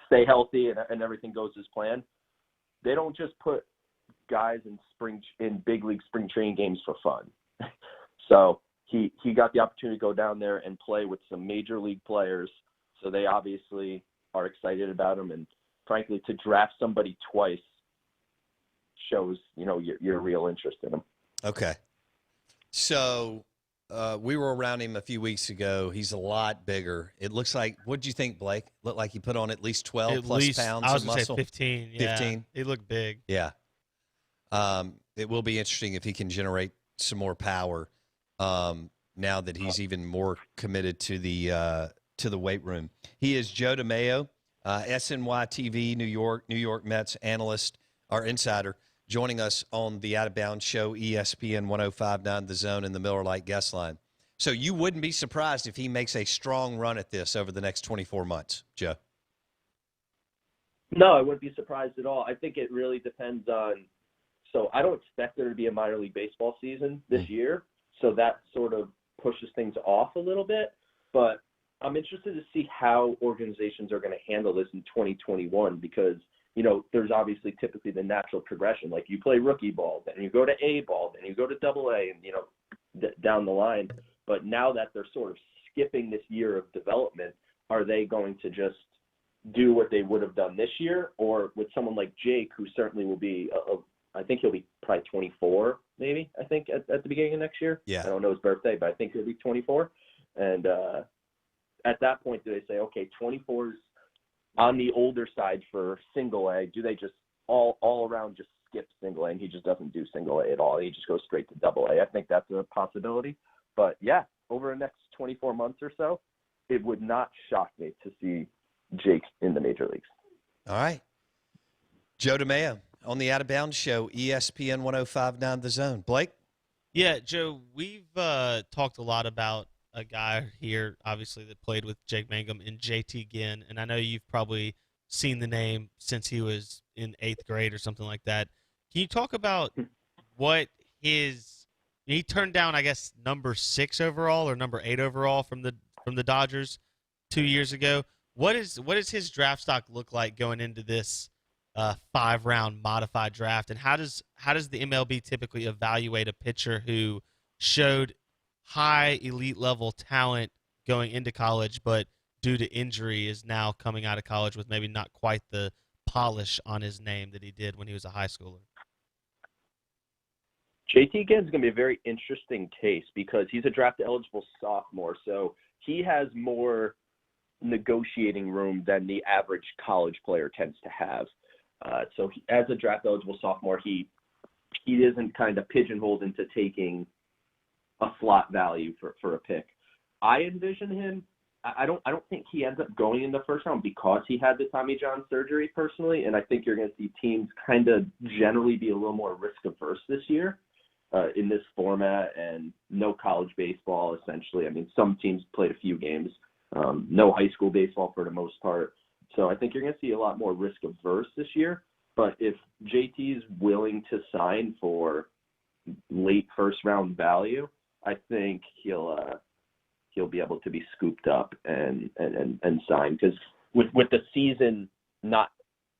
stay healthy and everything goes as planned, they don't just put guys in big league spring training games for fun. So he got the opportunity to go down there and play with some major league players. So they obviously are excited about him. And frankly, to draft somebody twice shows, your real interest in him. Okay. So we were around him a few weeks ago. He's a lot bigger. It looks like, what do you think, Blake? Looked like he put on at least 12 plus pounds I was of going to muscle? say 15. Yeah. 15? He looked big. Yeah. It will be interesting if he can generate some more power now that he's even more committed to the weight room. He is Joe DeMayo, SNY TV, New York Mets analyst, our insider, joining us on the Out of Bounds show, ESPN 105.9 The Zone and the Miller Lite guest line. So you wouldn't be surprised if he makes a strong run at this over the next 24 months, Joe? No, I wouldn't be surprised at all. I think it really depends on – so I don't expect there to be a minor league baseball season this year, so that sort of pushes things off a little bit. But I'm interested to see how organizations are going to handle this in 2021 because – there's obviously typically the natural progression. Like you play rookie ball, then you go to A ball, then you go to double A, and, down the line. But now that they're sort of skipping this year of development, are they going to just do what they would have done this year? Or with someone like Jake, who certainly will be, I think he'll be probably 24, maybe, at the beginning of next year. Yeah. I don't know his birthday, but I think he'll be 24. And at that point, do they say, okay, 24 is on the older side for single A? Do they just all around just skip single A and he just doesn't do single A at all? He just goes straight to double A. I think that's a possibility. But yeah, over the next 24 months or so, it would not shock me to see Jake in the major leagues. All right. Joe DeMayo on the Out of Bounds show, ESPN 105.9 The Zone. Blake? Yeah, Joe, we've talked a lot about a guy here, obviously, that played with Jake Mangum in JT Ginn, and I know you've probably seen the name since he was in 8th grade or something like that. Can you talk about what he turned down, I guess, number 6 overall or number 8 overall from the Dodgers 2 years ago? What does his draft stock look like going into this 5-round modified draft, and how does the MLB typically evaluate a pitcher who showed high elite level talent going into college, but due to injury is now coming out of college with maybe not quite the polish on his name that he did when he was a high schooler? JT Ginn's going to be a very interesting case because he's a draft eligible sophomore, so he has more negotiating room than the average college player tends to have. So as a draft eligible sophomore, he isn't kind of pigeonholed into taking a slot value for a pick. I envision him. I don't think he ends up going in the first round because he had the Tommy John surgery personally, and I think you're going to see teams kind of generally be a little more risk averse this year in this format and no college baseball essentially. I mean, some teams played a few games, no high school baseball for the most part. So I think you're going to see a lot more risk averse this year. But if JT is willing to sign for late first round value, I think he'll be able to be scooped up and signed, because with the season not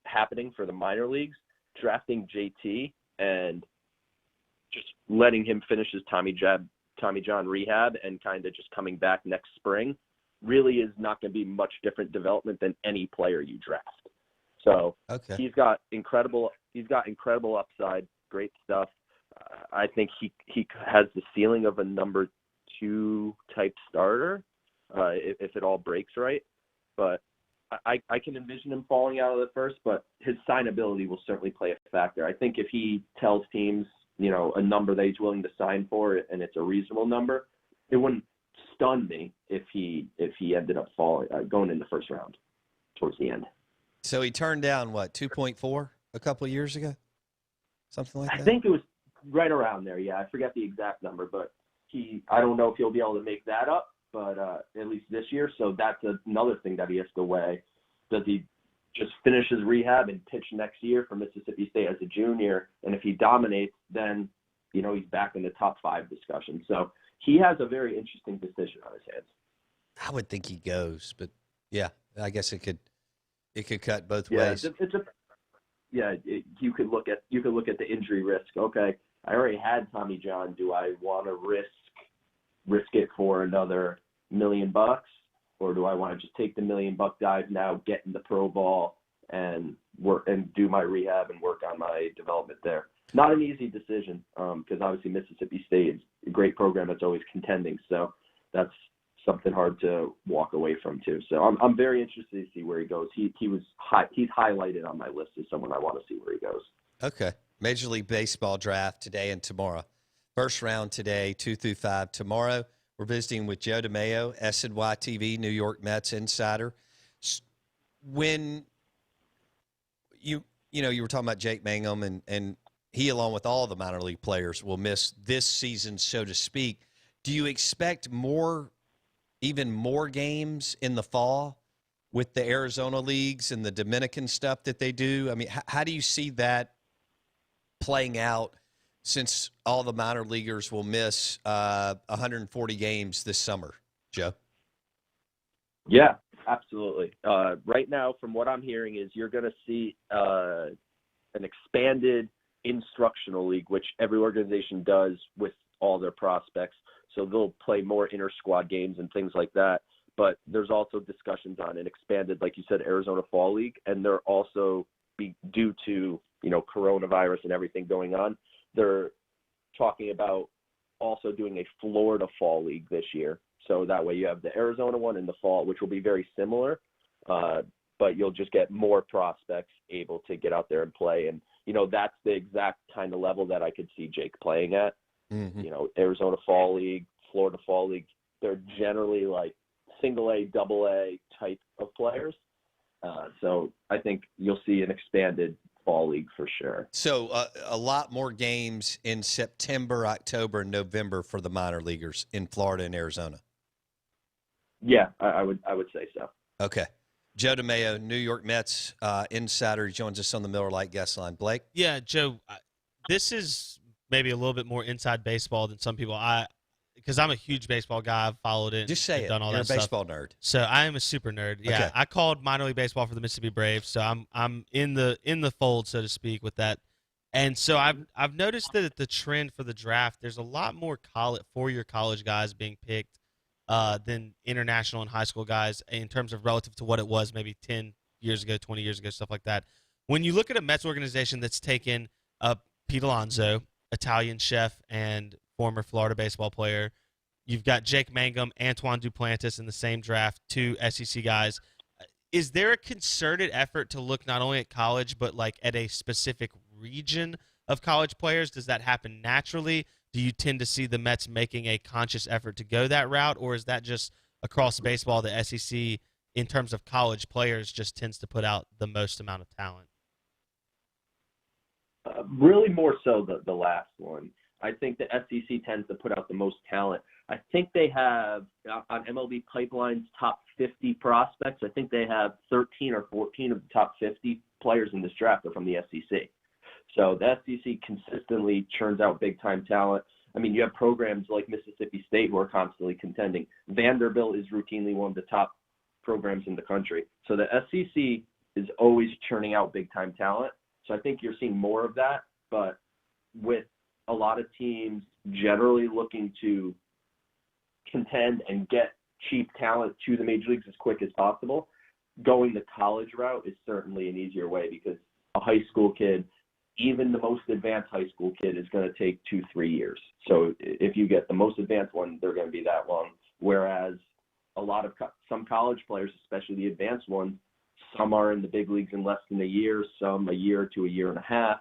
happening for the minor leagues, drafting JT and just letting him finish his Tommy John rehab and kind of just coming back next spring really is not going to be much different development than any player you draft. So okay. He's got incredible upside, great stuff. I think he has the ceiling of a number 2 type starter if it all breaks right. But I can envision him falling out of the first, but his signability will certainly play a factor. I think if he tells teams, a number that he's willing to sign for and it's a reasonable number, it wouldn't stun me if he ended up going in the first round towards the end. So he turned down, 2.4 a couple of years ago? Something like that? I think it was right around there, yeah. I forget the exact number, but I don't know if he'll be able to make that up, but at least this year. So that's another thing that he has to weigh. Does he just finish his rehab and pitch next year for Mississippi State as a junior? And if he dominates, then, he's back in the top 5 discussion. So he has a very interesting decision on his hands. I would think he goes, but yeah, I guess it could It could cut both Yeah, ways. You could look at the injury risk. Okay, I already had Tommy John. Do I want to risk it for another $1 million, or do I want to just take the $1 million dive now, get in the pro ball, and work and do my rehab and work on my development there? Not an easy decision, because obviously Mississippi State is a great program that's always contending. So that's something hard to walk away from too. So I'm very interested to see where he goes. He's highlighted on my list as someone I want to see where he goes. Okay. Major League Baseball draft today and tomorrow. First round today, 2 through 5. Tomorrow, we're visiting with Joe DeMayo, SNY TV, New York Mets insider. When you were talking about Jake Mangum, and he, along with all the minor league players, will miss this season, so to speak. Do you expect even more games in the fall with the Arizona leagues and the Dominican stuff that they do? I mean, how do you see that playing out, since all the minor leaguers will miss 140 games this summer, Joe? Yeah, absolutely. Right now, from what I'm hearing, is you're going to see an expanded instructional league, which every organization does with all their prospects. So they'll play more inter-squad games and things like that. But there's also discussions on an expanded, like you said, Arizona Fall League, and they're also due to coronavirus and everything going on. They're talking about also doing a Florida Fall League this year. So that way you have the Arizona one in the fall, which will be very similar, but you'll just get more prospects able to get out there and play. And, that's the exact kind of level that I could see Jake playing at. Mm-hmm. Arizona Fall League, Florida Fall League, they're generally like single A, double A type of players. So I think you'll see an expanded Fall League for sure. So a lot more games in September, October, and November for the minor leaguers in Florida and Arizona. Yeah, I would say so. Okay. Joe DeMayo, New York Mets insider, joins us on the Miller Lite guest line. Blake? Yeah, Joe, this is maybe a little bit more inside baseball than some people. Because I'm a huge baseball guy. I've followed it. Just say it. Done all You're that a baseball stuff. nerd. So I am a super nerd. Yeah, okay. I called minor league baseball for the Mississippi Braves, so I'm in the fold, so to speak, with that. And so I've noticed that the trend for the draft, there's a lot more four-year college guys being picked than international and high school guys in terms of relative to what it was maybe 10 years ago, 20 years ago, stuff like that. When you look at a Mets organization that's taken Pete Alonso, Italian chef and former Florida baseball player, you've got Jake Mangum, Antoine Duplantis in the same draft, 2 SEC guys. Is there a concerted effort to look not only at college but like at a specific region of college players? Does that happen naturally? Do you tend to see the Mets making a conscious effort to go that route, or is that just across baseball, the SEC in terms of college players just tends to put out the most amount of talent? Really more so the last one. I think the SEC tends to put out the most talent. I think they have, on MLB Pipeline's top 50 prospects, I think they have 13 or 14 of the top 50 players in this draft are from the SEC. So the SEC consistently churns out big-time talent. I mean, you have programs like Mississippi State who are constantly contending. Vanderbilt is routinely one of the top programs in the country. So the SEC is always churning out big-time talent. So I think you're seeing more of that. But with a lot of teams generally looking to contend and get cheap talent to the major leagues as quick as possible, going the college route is certainly an easier way, because a high school kid, even the most advanced high school kid, is going to take 2-3 years. So if you get the most advanced one, they're going to be that long. Whereas a lot of some college players, especially the advanced ones, some are in the big leagues in less than a year, some a year to a year and a half.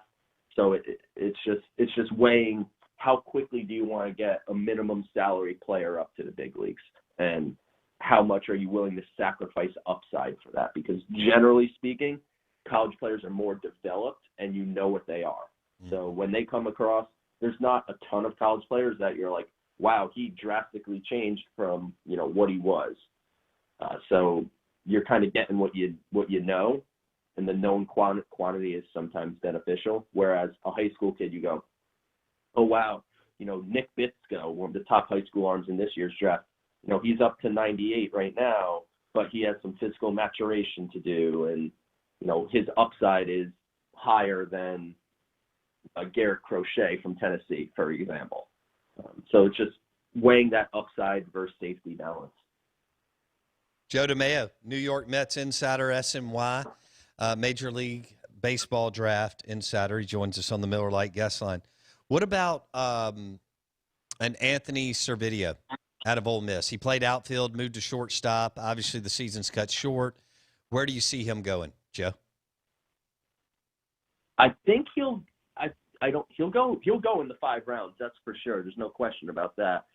So it's just weighing how quickly do you want to get a minimum salary player up to the big leagues, and how much are you willing to sacrifice upside for that? Because generally speaking, college players are more developed and you know what they are. Mm-hmm. So when they come across, there's not a ton of college players that you're like, wow, he drastically changed from, what he was. So you're kind of getting what you know, and the known quantity is sometimes beneficial. Whereas a high school kid, you go, oh, wow, Nick Bitsko, one of the top high school arms in this year's draft, he's up to 98 right now, but he has some physical maturation to do, and his upside is higher than Garrett Crochet from Tennessee, for example. So it's just weighing that upside versus safety balance. Joe DeMayo, New York Mets insider, SNY, Major League Baseball Draft insider. He joins us on the Miller Lite guest line. What about an Anthony Servideo out of Ole Miss? He played outfield, moved to shortstop. Obviously, the season's cut short. Where do you see him going, Joe? I think he'll go in the 5 rounds. That's for sure. There's no question about that.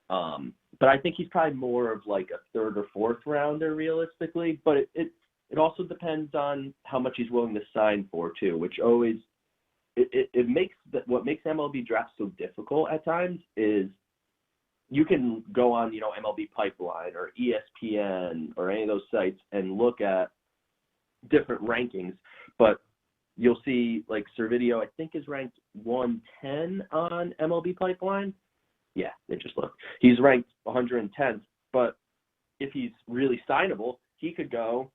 But I think he's probably more of like a 3rd or 4th rounder realistically. But it also depends on how much he's willing to sign for too, which always it makes what makes MLB Draft so difficult at times is you can go on MLB Pipeline or ESPN or any of those sites and look at different rankings, but you'll see like Servideo, I think, is ranked 110 on MLB Pipeline. Yeah, they just look. He's ranked 110th, but if he's really signable, he could go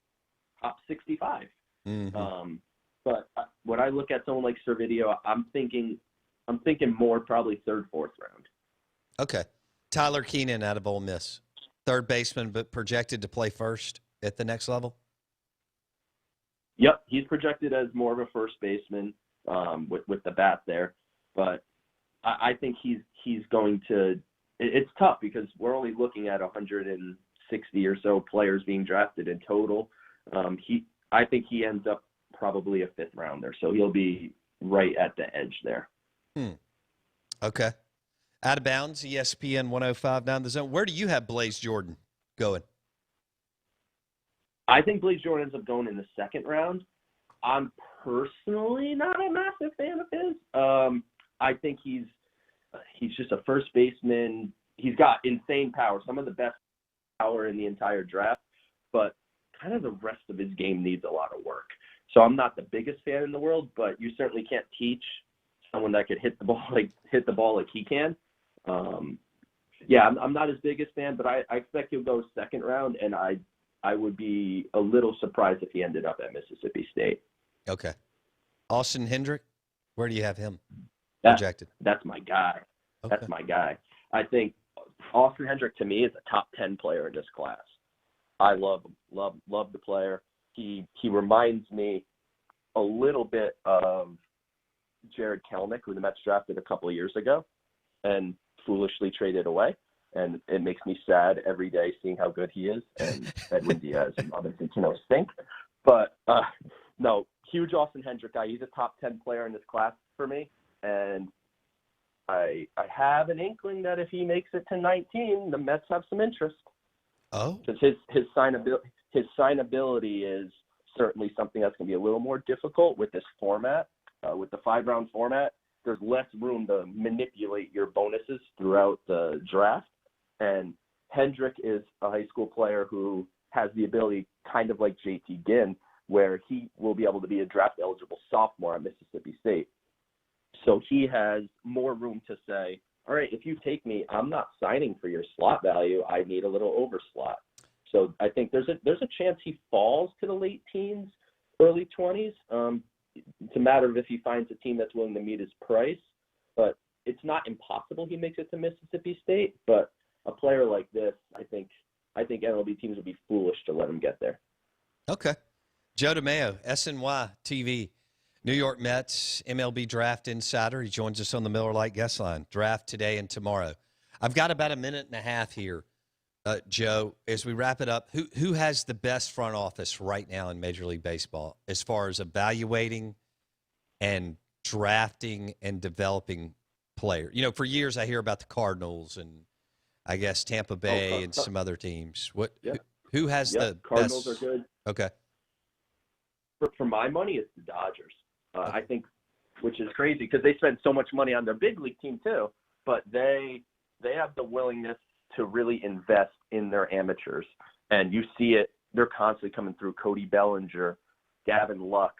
top 65. Mm-hmm. But when I look at someone like Servideo, I'm thinking more probably 3rd, 4th round. Okay. Tyler Keenan out of Ole Miss, 3rd baseman, but projected to play first at the next level. Yep, he's projected as more of a first baseman with the bat there, but I think he's going to. It's tough because we're only looking at 160 or so players being drafted in total. I think he ends up probably a 5th rounder, so he'll be right at the edge there. Okay. Out of bounds, ESPN 105 The Zone. Where do you have Blaze Jordan going? I think Blaze Jordan ends up going in the 2nd round. I'm personally not a massive fan of his. I think he's just a first baseman. He's got insane power, some of the best power in the entire draft, but kind of the rest of his game needs a lot of work. So I'm not the biggest fan in the world, but you certainly can't teach someone that could hit the ball like he can. I'm not his biggest fan, but I expect he'll go 2nd round, and I would be a little surprised if he ended up at Mississippi State. Okay. Austin Hendrick, where do you have him projected? That's my guy. Okay. That's my guy. I think Austin Hendrick, to me, is a top 10 player in this class. I love him. Love the player. He reminds me a little bit of Jared Kelenic, who the Mets drafted a couple of years ago and foolishly traded away. And it makes me sad every day seeing how good he is, and Edwin Diaz and others stink. But no, huge Austin Hendrick guy. He's a top 10 player in this class for me, and I have an inkling that if he makes it to 19, the Mets have some interest. Oh, because his signability is certainly something that's going to be a little more difficult with this format, with the 5-round format. There's less room to manipulate your bonuses throughout the draft. And Hendrick is a high school player who has the ability, kind of like JT Ginn, where he will be able to be a draft-eligible sophomore at Mississippi State. So he has more room to say, all right, if you take me, I'm not signing for your slot value. I need a little over slot. So I think there's a chance he falls to the late teens, early 20s. It's a matter of if he finds a team that's willing to meet his price. But it's not impossible he makes it to Mississippi State. But a player like this, I think MLB teams would be foolish to let him get there. Okay. Joe DeMayo, SNY TV, New York Mets, MLB Draft insider. He joins us on the Miller Lite guest line. Draft today and tomorrow. I've got about a minute and a half here, Joe, as we wrap it up. Who has the best front office right now in Major League Baseball as far as evaluating and drafting and developing players? For years I hear about the Cardinals and I guess Tampa Bay and some other teams. Who has the Cardinals best? Are good. Okay. For my money, it's the Dodgers. I think, which is crazy because they spend so much money on their big league team too, but they have the willingness to really invest in their amateurs, and you see it. They're constantly coming through. Cody Bellinger, Gavin Lux,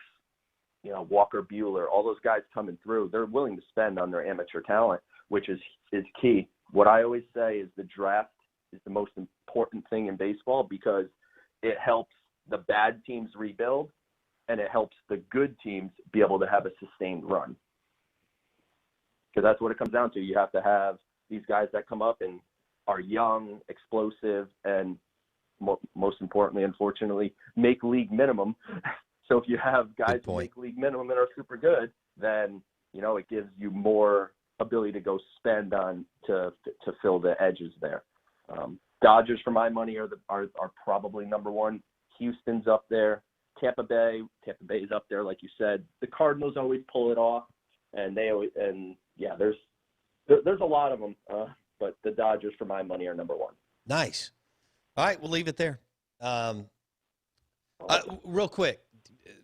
Walker Buehler, all those guys coming through. They're willing to spend on their amateur talent, which is key. What I always say is the draft is the most important thing in baseball because it helps the bad teams rebuild and it helps the good teams be able to have a sustained run. Because that's what it comes down to. You have to have these guys that come up and are young, explosive, and most importantly, unfortunately, make league minimum. So if you have guys who make league minimum and are super good, then, you know, it gives you more ability to go spend on to fill the edges there. Dodgers, for my money, are probably number one. Houston's up there. Tampa Bay is up there, like you said. The Cardinals always pull it off, and there's a lot of them. But the Dodgers, for my money, are number one. Nice. All right, we'll leave it there. Real quick,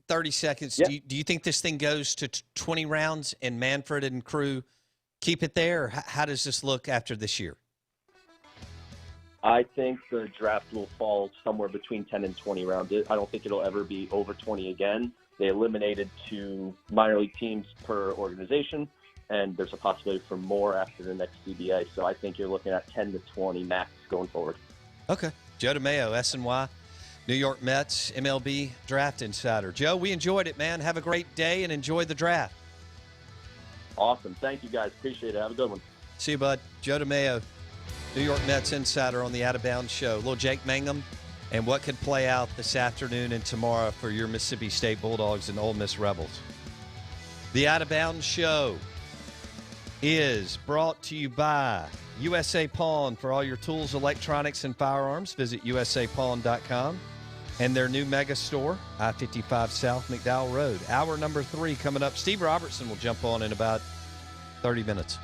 30 seconds. Yeah. Do you think this thing goes to 20 rounds and Manfred and crew keep it there? Or how does this look after this year? I think the draft will fall somewhere between 10 and 20 rounds. I don't think it'll ever be over 20 again. They eliminated 2 minor league teams per organization, and there's a possibility for more after the next CBA. So I think you're looking at 10 to 20 max going forward. Okay. Joe DeMayo, SNY, New York Mets, MLB Draft Insider. Joe, we enjoyed it, man. Have a great day and enjoy the draft. Awesome. Thank you, guys. Appreciate it. Have a good one. See you, bud. Joe DeMayo, New York Mets Insider on the Out of Bounds Show. Little Jake Mangum and what could play out this afternoon and tomorrow for your Mississippi State Bulldogs and Ole Miss Rebels. The Out of Bounds Show is brought to you by USA Pawn. For all your tools, electronics, and firearms, visit usapawn.com. And their new mega store, I-55 South McDowell Road. Hour number 3 coming up. Steve Robertson will jump on in about 30 minutes.